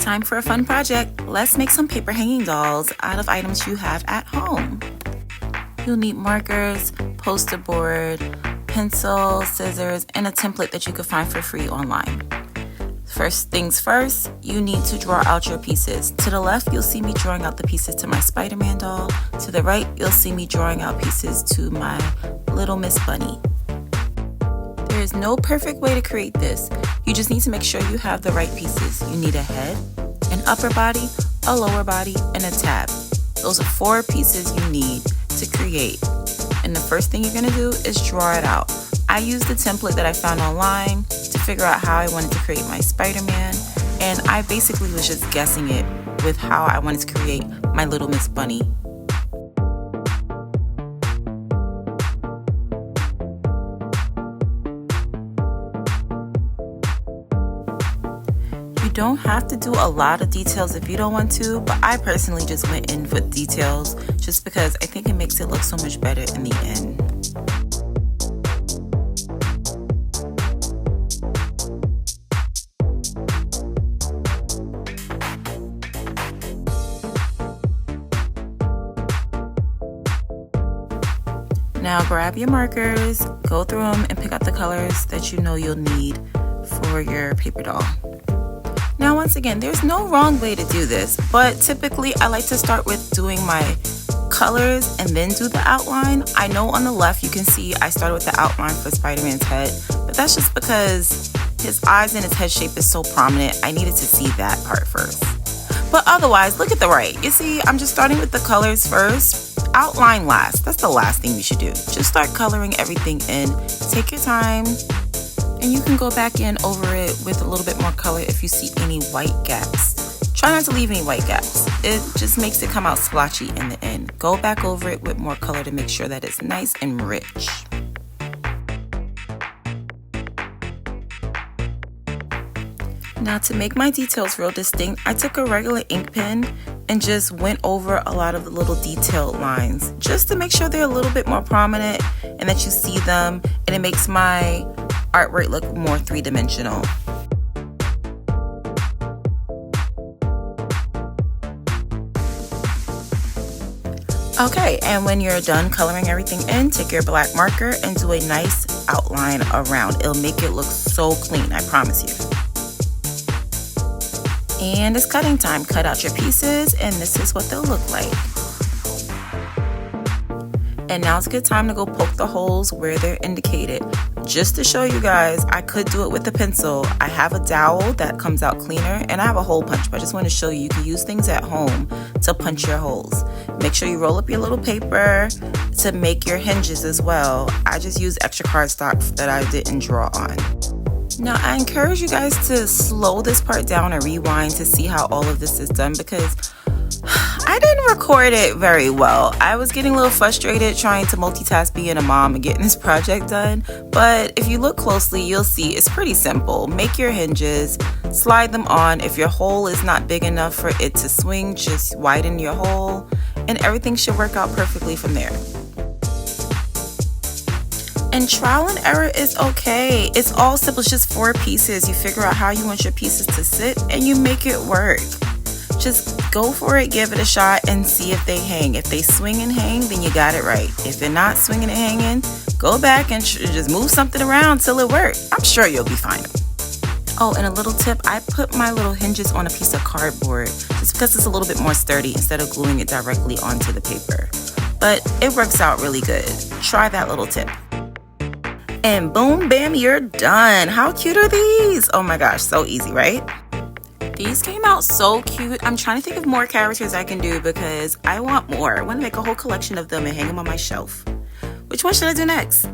Time for a fun project. Let's make some paper hanging dolls out of items you have at home. You'll need markers, poster board, pencil, scissors, and a template that you can find for free online. First things first, you need to draw out your pieces. To the left, you'll see me drawing out the pieces to my Spider-Man doll. To the right, you'll see me drawing out pieces to my little Miss Bunnie. There is no perfect way to create this. You just need to make sure you have the right pieces. You need a head, an upper body, a lower body, and a tab. Those are 4 pieces you need to create. And the first thing you're gonna do is draw it out. I used the template that I found online to figure out how I wanted to create my Spider-Man, and I basically was just guessing it with how I wanted to create my little Miss Bunnie. You don't have to do a lot of details if you don't want to, but I personally just went in with details just because I think it makes it look so much better in the end. Now grab your markers, go through them, and pick out the colors that you know you'll need for your paper doll. Now once again, there's no wrong way to do this, but typically I like to start with doing my colors and then do the outline. I know on the left you can see I started with the outline for Spider-Man's head, but that's just because his eyes and his head shape is so prominent. I needed to see that part first. But otherwise, look at the right. You see, I'm just starting with the colors first, outline last. That's the last thing you should do. Just start coloring everything in. Take your time, and you can go back in over it with a little bit more color if you see any white gaps. Try not to leave any white gaps. It just makes it come out splotchy in the end. Go back over it with more color to make sure that it's nice and rich. Now to make my details real distinct, I took a regular ink pen and just went over a lot of the little detailed lines just to make sure they're a little bit more prominent and that you see them, and it makes my artwork look more three-dimensional. Okay, and when you're done coloring everything in, take your black marker and do a nice outline around. It'll make it look so clean, I promise you. And it's cutting time. Cut out your pieces, and this is what they'll look like. And now's a good time to go poke the holes where they're indicated. Just to show you guys, I could do it with a pencil. I have a dowel that comes out cleaner, and I have a hole punch, but I just want to show you can use things at home to punch your holes. Make sure you roll up your little paper to make your hinges as well. I just used extra cardstock that I didn't draw on. Now, I encourage you guys to slow this part down and rewind to see how all of this is done, because I didn't record it very well. I was getting a little frustrated trying to multitask being a mom and getting this project done. But if you look closely, you'll see it's pretty simple. Make your hinges, slide them on. If your hole is not big enough for it to swing, just widen your hole, and everything should work out perfectly from there. And trial and error is okay. It's all simple. It's just 4 pieces. You figure out how you want your pieces to sit and you make it work. Just go for it, give it a shot, and see if they hang. If they swing and hang, then you got it right. If they're not swinging and hanging, go back and just move something around till it works. I'm sure you'll be fine. Oh, and a little tip, I put my little hinges on a piece of cardboard just because it's a little bit more sturdy instead of gluing it directly onto the paper. But it works out really good. Try that little tip. And boom, bam, you're done. How cute are these? Oh my gosh, so easy, right? These came out so cute. I'm trying to think of more characters I can do because I want more. I want to make a whole collection of them and hang them on my shelf. Which one should I do next?